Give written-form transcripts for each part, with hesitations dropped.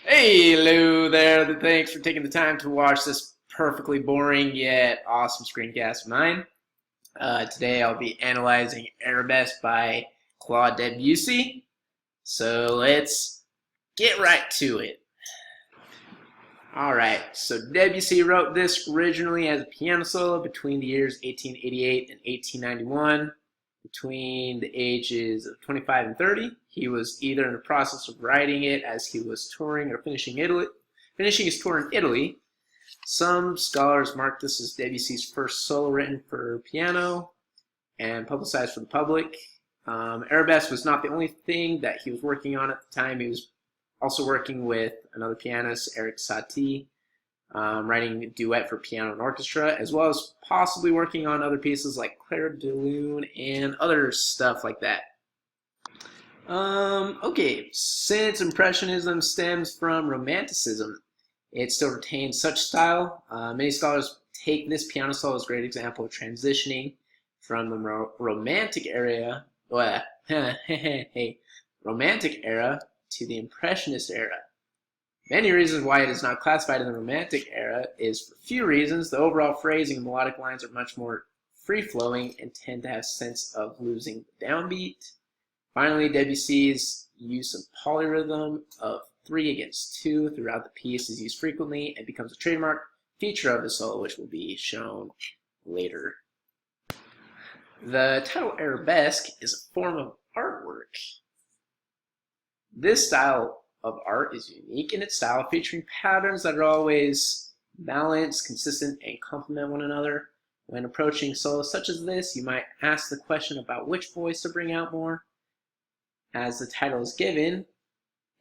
Hey, hello there. Thanks for taking the time to watch this perfectly boring yet awesome screencast of mine. Today I'll be analyzing Arabesque by Claude Debussy. So let's get right to it. Alright, so Debussy wrote this originally as a piano solo between the years 1888 and 1891. Between the ages of 25 and 30, he was either in the process of writing it as he was touring or finishing his tour in Italy. Some scholars mark this as Debussy's first solo written for piano and publicized for the public. Arabesque was not the only thing that he was working on at the time. He was also working with another pianist, Eric Satie, writing a duet for piano and orchestra, as well as possibly working on other pieces like Claire de Lune and other stuff like that. Okay, since Impressionism stems from Romanticism, it still retains such style. Many scholars take this piano solo as a great example of transitioning from the Romantic era, Romantic era to the Impressionist era. Many reasons why it is not classified in the Romantic era is for few reasons. The overall phrasing and melodic lines are much more free-flowing and tend to have a sense of losing the downbeat. Finally, Debussy's use of polyrhythm of 3 against 2 throughout the piece is used frequently and becomes a trademark feature of the solo, which will be shown later. The title Arabesque is a form of artwork. This style of art is unique in its style, featuring patterns that are always balanced, consistent, and complement one another. When approaching solos such as this, you might ask the question about which voice to bring out more. As the title is given,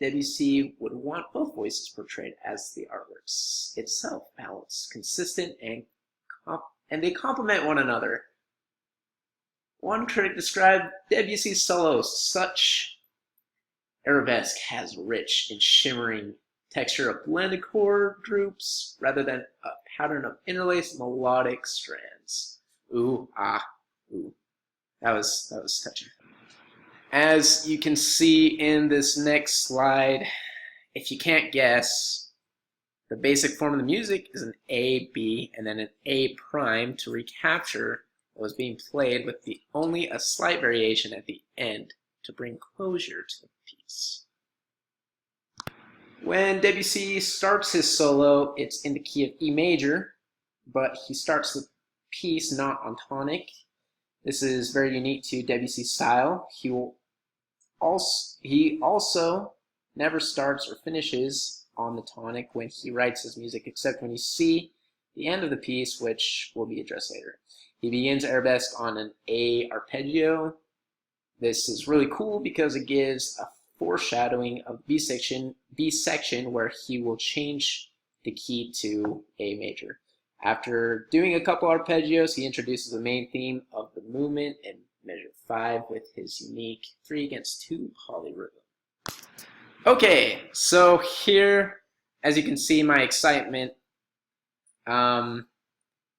Debussy would want both voices portrayed as the artwork itself, balanced, consistent, and they complement one another. One critic described Debussy's solos such Arabesque has rich and shimmering texture of blended chord groups rather than a pattern of interlaced melodic strands. Ooh, ah, ooh. That was touching. As you can see in this next slide, if you can't guess, the basic form of the music is an A, B, and then an A prime to recapture what was being played with only a slight variation at the end to bring closure to the piece. When Debussy starts his solo, it's in the key of E major, but he starts the piece not on tonic. This is very unique to Debussy's style. He also never starts or finishes on the tonic when he writes his music, except when you see the end of the piece, which will be addressed later. He begins Arabesque on an A arpeggio. This is really cool because it gives a foreshadowing of B section where he will change the key to A major. After doing a couple arpeggios, he introduces the main theme of the movement in measure 5 with his unique 3 against 2 polyrhythm. Okay, so here, as you can see, my excitement.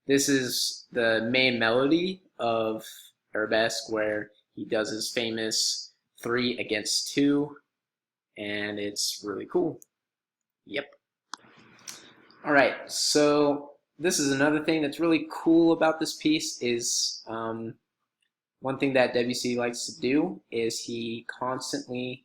This is the main melody of Arabesque where he does his famous 3 against 2, and it's really cool. Yep. All right, so this is another thing that's really cool about this piece is one thing that Debussy likes to do is he constantly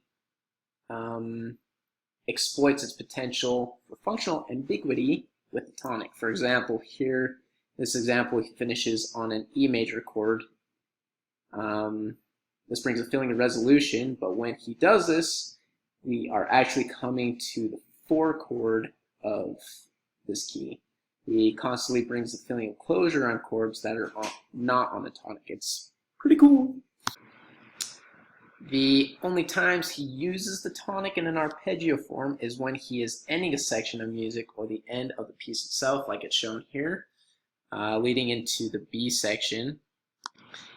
exploits its potential for functional ambiguity with the tonic. For example, here, this example, he finishes on an E major chord. This brings a feeling of resolution, but when he does this, we are actually coming to the 4 chord of this key. He constantly brings the feeling of closure on chords that are not on the tonic. It's pretty cool. The only times he uses the tonic in an arpeggio form is when he is ending a section of music or the end of the piece itself, like it's shown here, leading into the B section.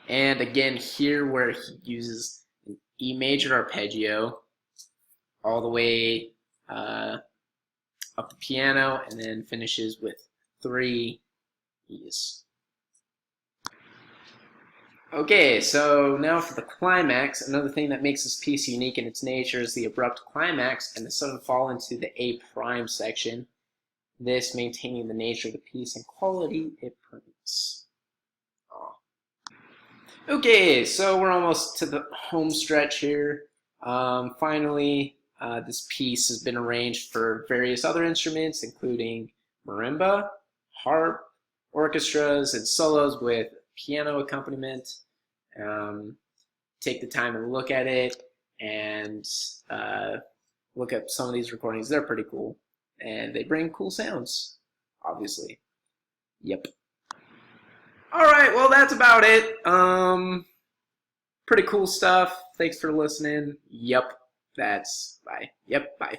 And again here where he uses an E major arpeggio all the way up the piano and then finishes with 3 E's. Okay, so now for the climax. Another thing that makes this piece unique in its nature is the abrupt climax and the sudden fall into the A prime section, this maintaining the nature of the piece and quality it brings. Okay, so we're almost to the home stretch here. Finally, this piece has been arranged for various other instruments, including marimba, harp, orchestras, and solos with piano accompaniment. Take the time and look at it and look at some of these recordings. They're pretty cool, and they bring cool sounds, obviously. Yep. All right, well, that's about it. Pretty cool stuff. Thanks for listening. Yep, that's bye. Yep, bye.